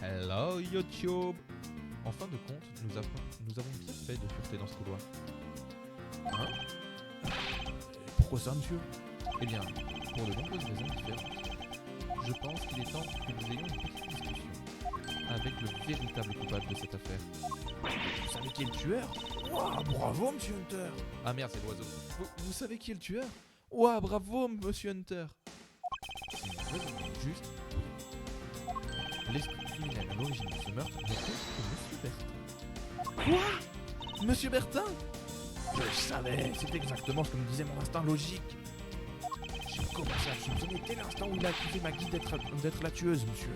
Hello YouTube. En fin de compte, nous avons bien fait de fureter dans ce couloir. Hein? Pourquoi ça, monsieur? Eh bien, pour de nombreuses raisons différentes. Je pense qu'il est temps que nous ayons une petite discussion avec le véritable coupable de cette affaire. Vous savez qui est le tueur? Ouah, bravo, monsieur Hunter. Ah merde, c'est l'oiseau. Vous savez qui est le tueur? Ouah, bravo, monsieur Hunter. Raisonnons juste. L'esprit criminel à l'origine de ce meurtre n'est autre que Monsieur Bertin. Quoi? Monsieur Bertin? Je le savais, c'est exactement ce que me disait mon instinct logique. J'ai commencé à soupçonner dès l'instant où il a accusé Maggie d'être la tueuse, monsieur.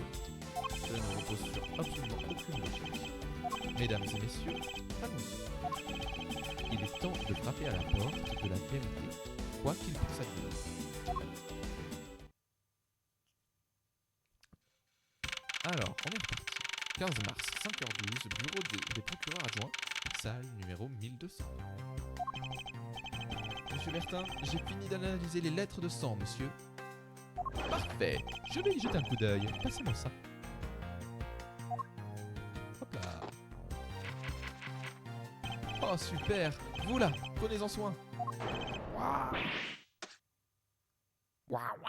Cela ne repose sur absolument aucune logique. Mesdames et messieurs, allons-y. Il est temps de frapper à la porte de la vérité, quoi qu'il puisse advenir. Alors, on est reparti. 15 mars, 5h12, bureau des procureurs adjoints, salle numéro 1200. Monsieur Bertin, j'ai fini d'analyser les lettres de sang, monsieur. Parfait, je vais y jeter un coup d'œil. Passez-moi ça. Hop là. Oh super, vous là, prenez-en soin. Waouh. Waouh,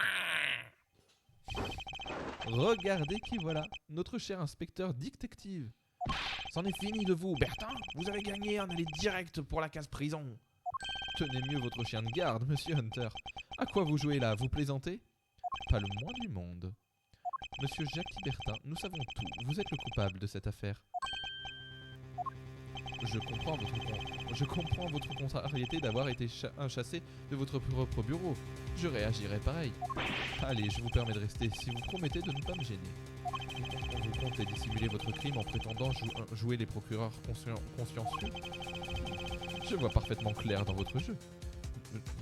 Regardez qui voilà, notre cher inspecteur détective. C'en est fini de vous, Bertin. Vous avez gagné un aller direct pour la case prison. Tenez mieux votre chien de garde, monsieur Hunter. À quoi vous jouez là? Vous plaisantez? Pas le moins du monde. Monsieur Jackie Bertin, nous savons tout. Vous êtes le coupable de cette affaire. Je comprends votre contrariété d'avoir été chassé de votre propre bureau. Je réagirai pareil. Allez, je vous permets de rester si vous promettez de ne pas me gêner. Vous comptez dissimuler votre crime en prétendant jouer les procureurs consciencieux? Je vois parfaitement clair dans votre jeu.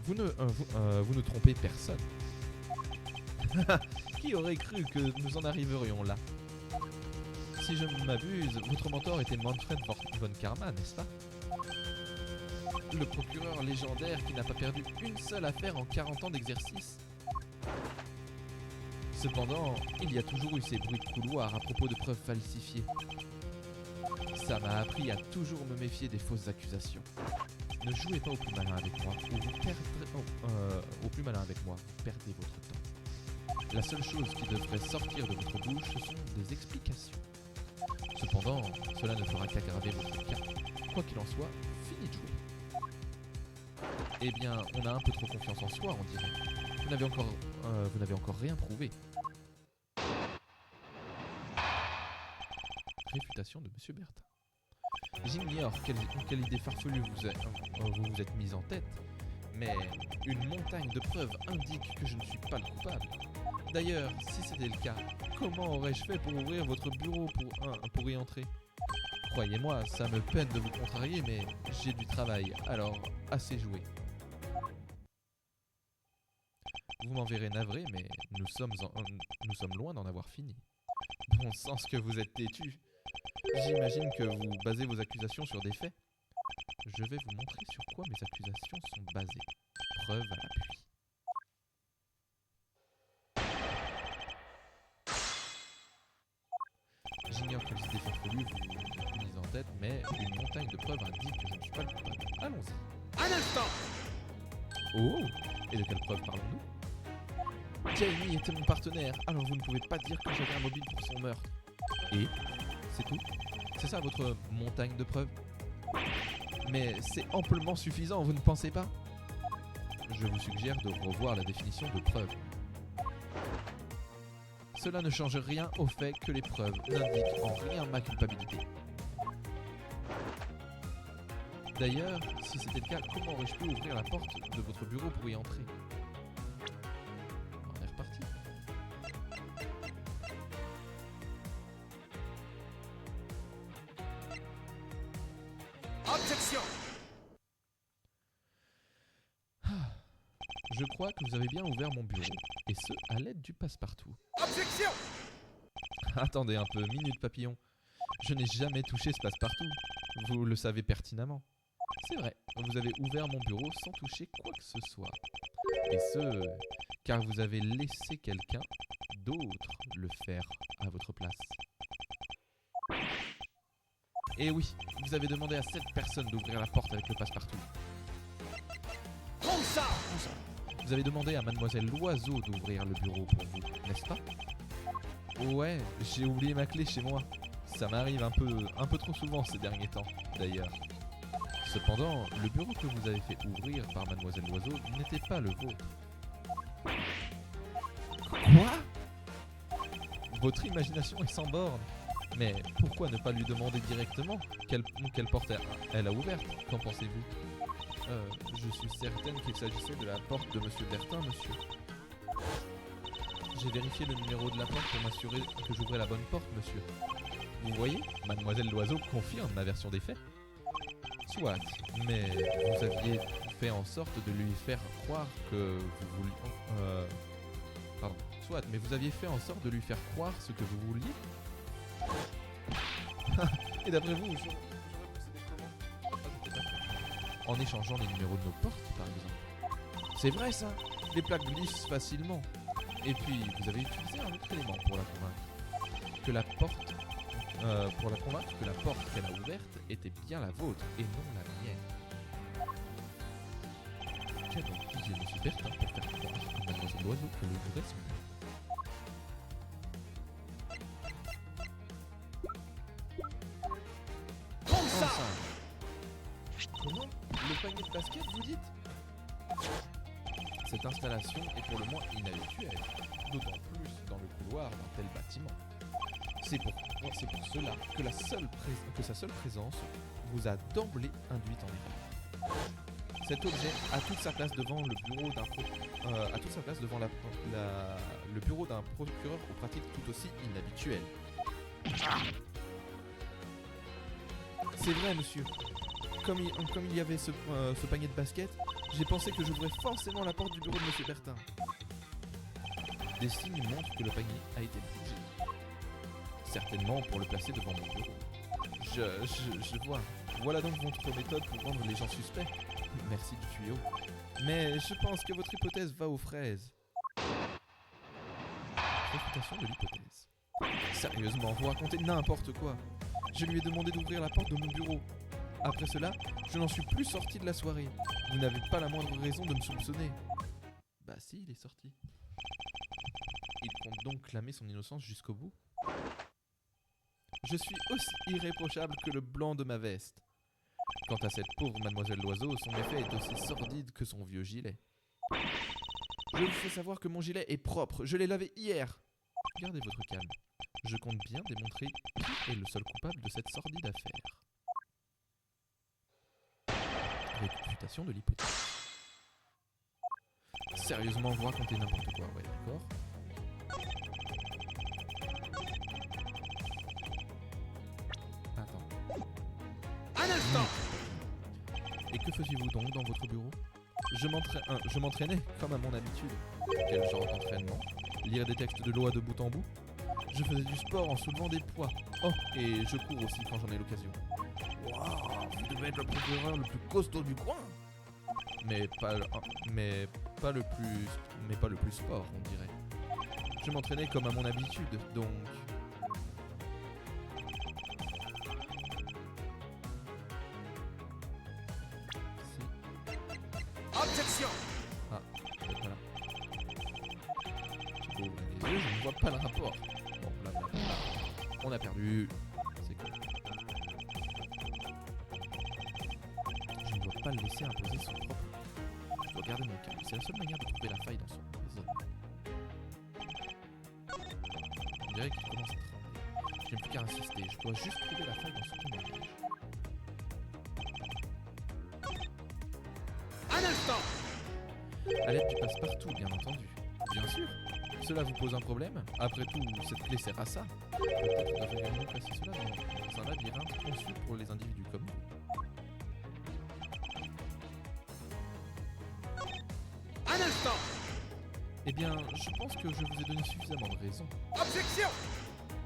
Vous ne trompez personne. Qui aurait cru que nous en arriverions là? Si je ne m'abuse, votre mentor était Manfred von Karma, n'est-ce pas? Le procureur légendaire qui n'a pas perdu une seule affaire en 40 ans d'exercice. Cependant, il y a toujours eu ces bruits de couloir à propos de preuves falsifiées. Ça m'a appris à toujours me méfier des fausses accusations. Ne jouez pas au plus malin avec moi, ou vous perdez votre temps. La seule chose qui devrait sortir de votre bouche, ce sont des explications. Cependant, cela ne fera qu'aggraver votre cas. Quoi qu'il en soit, fini de jouer. Eh bien, on a un peu trop confiance en soi, on dirait. Vous n'avez encore rien prouvé. Réfutation de Monsieur Bertin. J'ignore quelle idée farfelue vous vous êtes mise en tête, mais une montagne de preuves indique que je ne suis pas le coupable. D'ailleurs, si c'était le cas, comment aurais-je fait pour ouvrir votre bureau pour y entrer? Croyez-moi, ça me peine de vous contrarier, mais j'ai du travail, alors assez joué. Vous m'en verrez navré, mais nous sommes loin d'en avoir fini. Bon sens que vous êtes têtu. J'imagine que vous basez vos accusations sur des faits. Je vais vous montrer sur quoi mes accusations sont basées. Preuve à l'appui. J'ignore quelles idées farfelues vous mise en tête, mais une montagne de preuves indique que je ne suis pas le coupable. Allons-y. Un instant. Oh! Et de quelle preuve parlons-nous? Jamie était mon partenaire, alors vous ne pouvez pas dire que j'avais un mobile pour son meurtre. Et? C'est tout? C'est ça votre montagne de preuves? Mais c'est amplement suffisant, vous ne pensez pas? Je vous suggère de revoir la définition de preuve. Cela ne change rien au fait que les preuves n'indiquent en rien ma culpabilité. D'ailleurs, si c'était le cas, comment aurais-je pu ouvrir la porte de votre bureau pour y entrer? On est reparti. Objection. Je crois que vous avez bien ouvert mon bureau, et ce, à l'aide du passe-partout. Objection. Attendez un peu, minute papillon. Je n'ai jamais touché ce passe-partout. Vous le savez pertinemment. C'est vrai, vous avez ouvert mon bureau sans toucher quoi que ce soit. Et ce, car vous avez laissé quelqu'un d'autre le faire à votre place. Et oui, vous avez demandé à cette personne d'ouvrir la porte avec le passe-partout. Prends ça. Vous avez demandé à Mademoiselle Loiseau d'ouvrir le bureau pour vous, n'est-ce pas? Ouais, j'ai oublié ma clé chez moi. Ça m'arrive un peu trop souvent ces derniers temps, d'ailleurs. Cependant, le bureau que vous avez fait ouvrir par Mademoiselle Loiseau n'était pas le vôtre. Quoi? Votre imagination est sans borne. Mais pourquoi ne pas lui demander directement quelle porte elle a ouverte? Qu'en pensez-vous? Je suis certaine qu'il s'agissait de la porte de Monsieur Bertin, monsieur. J'ai vérifié le numéro de la porte pour m'assurer que j'ouvrais la bonne porte, monsieur. Vous voyez, Mademoiselle Loiseau confirme ma version des faits. Soit, mais vous aviez fait en sorte de lui faire croire que vous vouliez... Pardon. Soit, mais vous aviez fait en sorte de lui faire croire ce que vous vouliez. Et d'après vous, j'aurais procédé comment? En échangeant les numéros de nos portes, par exemple. C'est vrai ça. Les plaques glissent facilement. Et puis, vous avez utilisé un autre élément pour la convaincre. Que la porte... pour la convaincre que la porte qu'elle a ouverte était bien la vôtre et non la mienne. Qu'a donc utilisé M. Bertin pour faire croire à Mademoiselle Loiseau que le vrai son père? Comment? Le panier de basket, vous dites? Cette installation est pour le moins inhabituelle, d'autant plus dans le couloir d'un tel bâtiment. C'est pour cela que sa seule présence vous a d'emblée induite en erreur. Cet objet a toute sa place devant le bureau d'un le bureau d'un procureur aux pratiques tout aussi inhabituelles. C'est vrai, monsieur. Comme il y avait ce panier de basket, j'ai pensé que j'ouvrais forcément la porte du bureau de monsieur Bertin. Des signes montrent que le panier a été bougé. Certainement pour le placer devant mon bureau. Je vois. Voilà donc votre méthode pour rendre les gens suspects. Merci du tuyau. Mais je pense que votre hypothèse va aux fraises. Réfutation de l'hypothèse. Sérieusement, vous racontez n'importe quoi. Je lui ai demandé d'ouvrir la porte de mon bureau. Après cela, je n'en suis plus sorti de la soirée. Vous n'avez pas la moindre raison de me soupçonner. Bah si, il est sorti. Il compte donc clamer son innocence jusqu'au bout. Je suis aussi irréprochable que le blanc de ma veste. Quant à cette pauvre Mademoiselle Loiseau, son effet est aussi sordide que son vieux gilet. Je vous fais savoir que mon gilet est propre, je l'ai lavé hier. Gardez votre calme. Je compte bien démontrer qui est le seul coupable de cette sordide affaire. Réfutation de l'hypothèse. Sérieusement, vous racontez n'importe quoi, ouais, d'accord. Attends. Un instant. Et que faisiez-vous donc dans votre bureau? Je m'entraînais, comme à mon habitude. Quel genre d'entraînement? Lire des textes de loi de bout en bout? Je faisais du sport en soulevant des poids. Oh, et je cours aussi quand j'en ai l'occasion. Waouh, vous devez être le procureur le plus costaud du coin. Mais pas le plus sport, on dirait. Je m'entraînais comme à mon habitude, donc... Objection. Ah, peut-être pas là. Chico, ouvre les yeux, je ne vois pas le rapport. Bon, là. On a perdu. C'est cool. Je ne dois pas le laisser imposer son propre. Je dois garder mon calme. C'est la seule manière de trouver la faille dans son raisonnement. On dirait qu'il commence à trembler. Je n'ai plus qu'à insister. Je dois juste trouver la faille dans son témoignage. Un instant. À l'aide du passe-partout, bien entendu. Bien sûr. Cela vous pose un problème? Après tout, cette clé sert à ça. Peut-être devrions-nous placer cela dans un labyrinthe conçu pour les individus comme vous. Un instant. Eh bien, je pense que je vous ai donné suffisamment de raisons. Objection.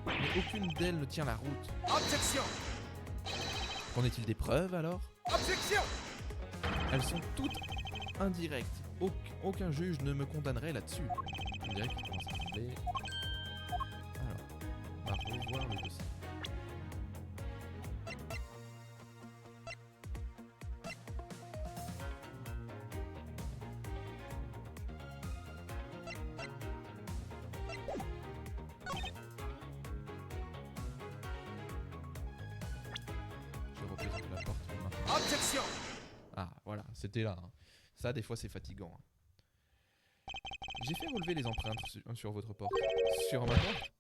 Mais aucune d'elles ne tient la route. Objection. Qu'en est-il des preuves alors? Objection. Elles sont toutes indirectes. Aucun juge ne me condamnerait là-dessus. On dirait qu'il commence à trembler. Alors, on va revoir le dossier. Objection! Ah, voilà, c'était là. Hein. Ça, des fois, c'est fatigant. Hein. J'ai fait relever les empreintes sur votre porte. Sur ma porte?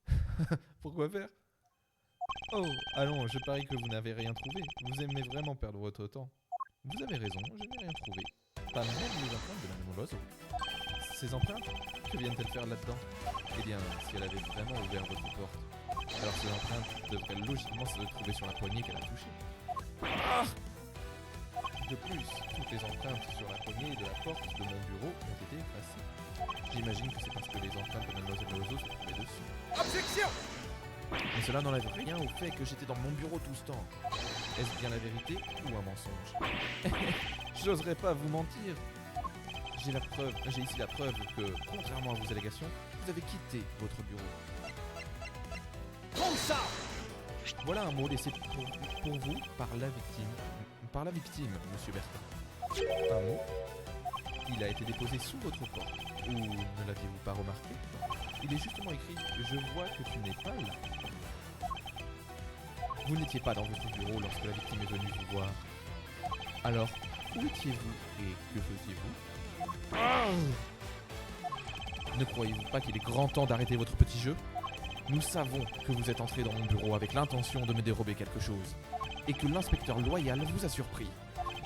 Pourquoi faire? Oh, allons, je parie que vous n'avez rien trouvé. Vous aimez vraiment perdre votre temps. Vous avez raison, je n'ai rien trouvé. Pas même les empreintes de Madame Loiseau. Ces empreintes? Que viennent-elles faire là-dedans? Eh bien, si elle avait vraiment ouvert votre porte, alors ces empreintes devraient logiquement se trouver sur la poignée qu'elle a touchée. Ah! De plus, toutes les empreintes sur la poignée de la porte de mon bureau ont été effacées. J'imagine que c'est parce que les empreintes de Mademoiselle Loiseau se trouvaient dessus. Objection! Mais cela n'enlève rien au fait que j'étais dans mon bureau tout ce temps. Est-ce bien la vérité ou un mensonge? J'oserais pas vous mentir. J'ai ici la preuve que, contrairement à vos allégations, vous avez quitté votre bureau. Prends ça! Voilà un mot laissé pour vous par la victime, monsieur Bertin. Un mot? Il a été déposé sous votre porte. Ou ne l'aviez-vous pas remarqué? Il est justement écrit « Je vois que tu n'es pas là ». Vous n'étiez pas dans votre bureau lorsque la victime est venue vous voir. Alors, où étiez-vous et que faisiez-vous? Ne croyez-vous pas qu'il est grand temps d'arrêter votre petit jeu? Nous savons que vous êtes entré dans mon bureau avec l'intention de me dérober quelque chose. Et que l'inspecteur loyal vous a surpris.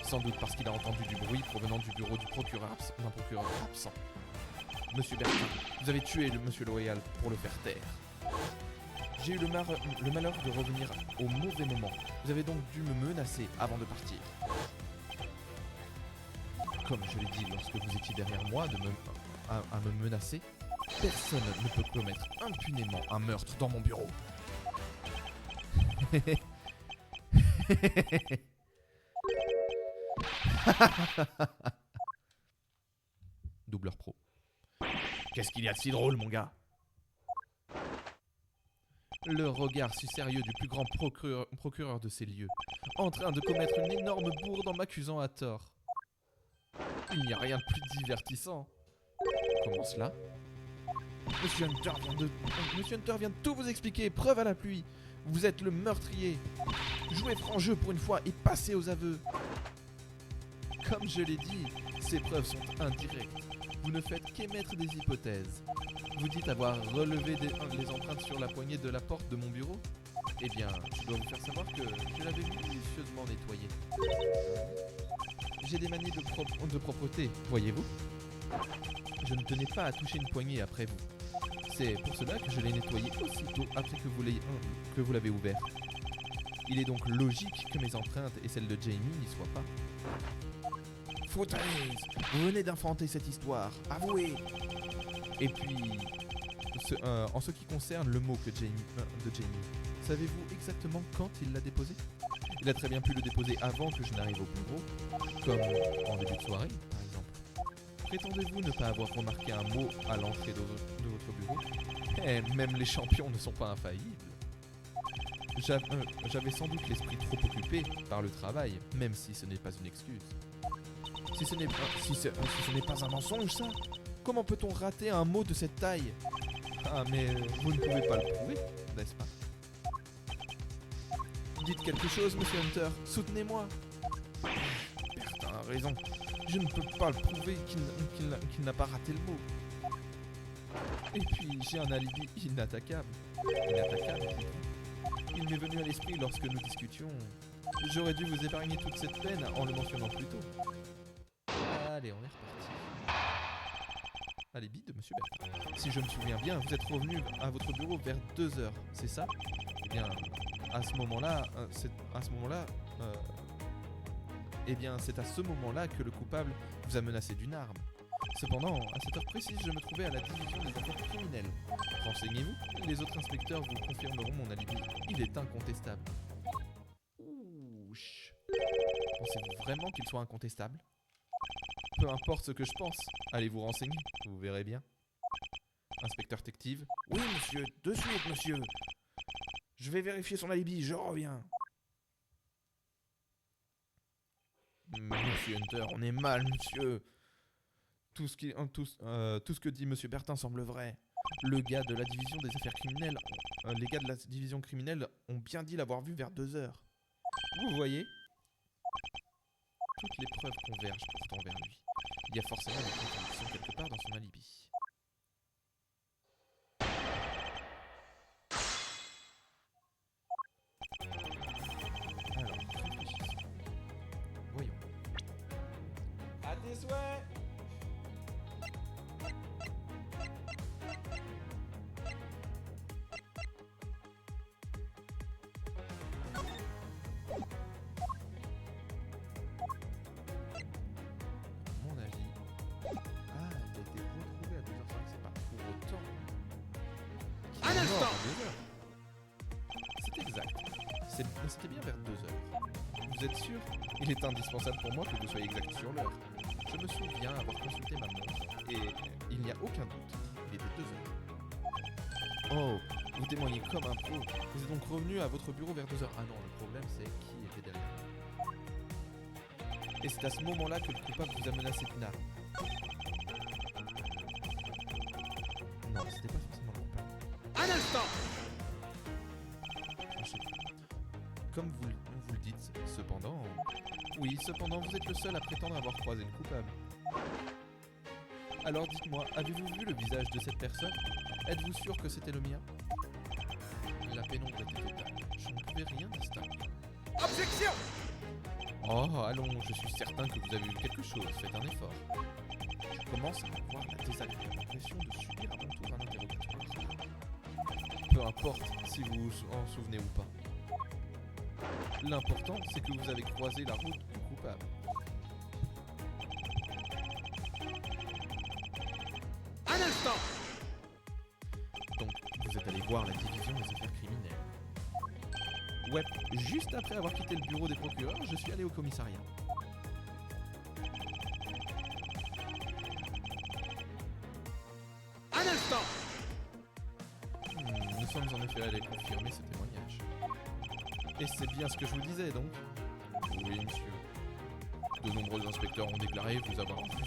Sans doute parce qu'il a entendu du bruit provenant du bureau d'un procureur absent. Monsieur Bertin, vous avez tué le monsieur loyal pour le faire taire. J'ai eu le malheur de revenir au mauvais moment. Vous avez donc dû me menacer avant de partir. Comme je l'ai dit lorsque vous étiez derrière moi à me menacer, personne ne peut commettre impunément un meurtre dans mon bureau. Doubleur pro. Qu'est-ce qu'il y a de si drôle, mon gars? Le regard si sérieux du plus grand procureur de ces lieux, en train de commettre une énorme bourde en m'accusant à tort. Il n'y a rien de plus divertissant. Comment cela? Monsieur Hunter vient de tout vous expliquer, preuve à la pluie. Vous êtes le meurtrier. Jouez franc jeu pour une fois et passez aux aveux. Comme je l'ai dit, ces preuves sont indirectes. Vous ne faites qu'émettre des hypothèses. Vous dites avoir relevé les empreintes sur la poignée de la porte de mon bureau? Eh bien, je dois vous faire savoir que je l'avais minutieusement nettoyée. J'ai des manies de propreté, voyez-vous? Je ne tenais pas à toucher une poignée après vous. C'est pour cela que je l'ai nettoyée aussitôt après que vous l'avez ouverte. Il est donc logique que mes empreintes et celles de Jamie n'y soient pas. Foutaise! Vous venez d'inventer cette histoire, avouez! Et puis, en ce qui concerne le mot de Jamie, savez-vous exactement quand il l'a déposé? Il a très bien pu le déposer avant que je n'arrive au bureau, comme en début de soirée, par exemple. Prétendez-vous ne pas avoir remarqué un mot à l'entrée de votre bureau? Eh, même les champions ne sont pas infaillibles. J'avais sans doute l'esprit trop occupé par le travail, même si ce n'est pas une excuse. Si ce n'est pas un mensonge, ça, comment peut-on rater un mot de cette taille? Ah, mais vous ne pouvez pas le prouver, n'est-ce pas? Dites quelque chose, monsieur Hunter, soutenez-moi. Bertin a raison, je ne peux pas le prouver qu'il n'a pas raté le mot. Et puis, j'ai un alibi inattaquable. Il m'est venu à l'esprit lorsque nous discutions. J'aurais dû vous épargner toute cette peine en le mentionnant plus tôt. Allez, on est reparti. Alibi de monsieur Bertin. Si je me souviens bien, vous êtes revenu à votre bureau vers 2h, c'est ça? Eh bien, à ce moment-là, c'est à ce moment-là que le coupable vous a menacé d'une arme. Cependant, à cette heure précise, je me trouvais à la division des affaires criminelles. Renseignez-vous, les autres inspecteurs vous confirmeront mon alibi. Il est incontestable. Ouch. Pensez-vous vraiment qu'il soit incontestable? Peu importe ce que je pense, allez vous renseigner, vous verrez bien. Inspecteur détective. Oui, monsieur, de suite, monsieur. Je vais vérifier son alibi, je reviens. Monsieur Hunter, on est mal, monsieur. Tout ce que dit monsieur Bertin semble vrai. Les gars de la division criminelle ont bien dit l'avoir vu vers 2h. Vous voyez? Toutes les preuves convergent pourtant vers lui. Il y a forcément une contradiction quelque part dans son alibi. Alors, réfléchissons. Voyons. À tes souhaits! À mon avis... Ah, il a été retrouvé à 2h05, c'est pas pour autant... qu'il est mort à 2h. C'est exact. C'était bien vers 2h. Vous êtes sûr? Il est indispensable pour moi que vous soyez exact sur l'heure. Je me souviens avoir consulté ma montre, et il n'y a aucun doute, il était 2h. Oh, vous témoignez comme un pro. Vous êtes donc revenu à votre bureau vers 2h. Ah non, le problème c'est qui était derrière. Et c'est à ce moment-là que le coupable vous a menacé d'une arme. Non, c'était pas forcément le coupable. Un instant! Comme vous le dites, cependant... Oui, cependant, vous êtes le seul à prétendre avoir croisé le coupable. Alors dites-moi, avez-vous vu le visage de cette personne? Êtes-vous sûr que c'était le mien? La pénombre était totale. Je ne pouvais rien distinguer. Objection! Oh, allons, je suis certain que vous avez vu quelque chose. Faites un effort. Je commence à avoir la désagréable impression de subir à mon tour un interrogatoire. Peu importe si vous vous en souvenez ou pas. L'important, c'est que vous avez croisé la route du coupable. Un instant! Donc, vous êtes allé voir la division des affaires criminelles. Ouais, juste après avoir quitté le bureau des procureurs, je suis allé au commissariat. Un instant! Nous sommes en effet allés confirmer ce témoignage. Et c'est bien ce que je vous disais, donc? Oui, monsieur. De nombreux inspecteurs ont déclaré vous avoir vu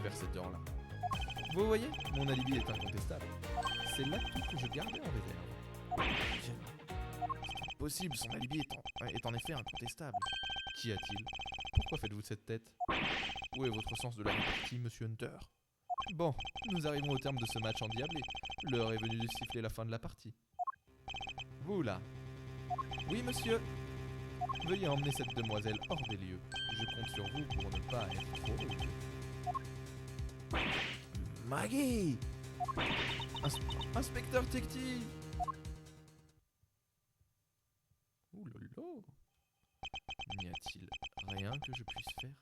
vers cette heure-là. Vous voyez, mon alibi est incontestable. C'est l'atout que je gardais en réserve. C'est possible, son alibi est en effet incontestable. Qu'y a-t-il? Pourquoi faites-vous cette tête? Où est votre sens de la répartie, monsieur Hunter? Bon, nous arrivons au terme de ce match endiablé. L'heure est venue de siffler la fin de la partie. Vous là? Oui, monsieur? Veuillez emmener cette demoiselle hors des lieux. Je compte sur vous pour ne pas être trop rude. Maggie! Inspecteur Détective! Ouh là là! N'y a-t-il rien que je puisse faire?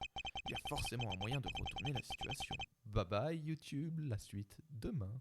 Il y a forcément un moyen de retourner la situation. Bye bye YouTube, la suite demain.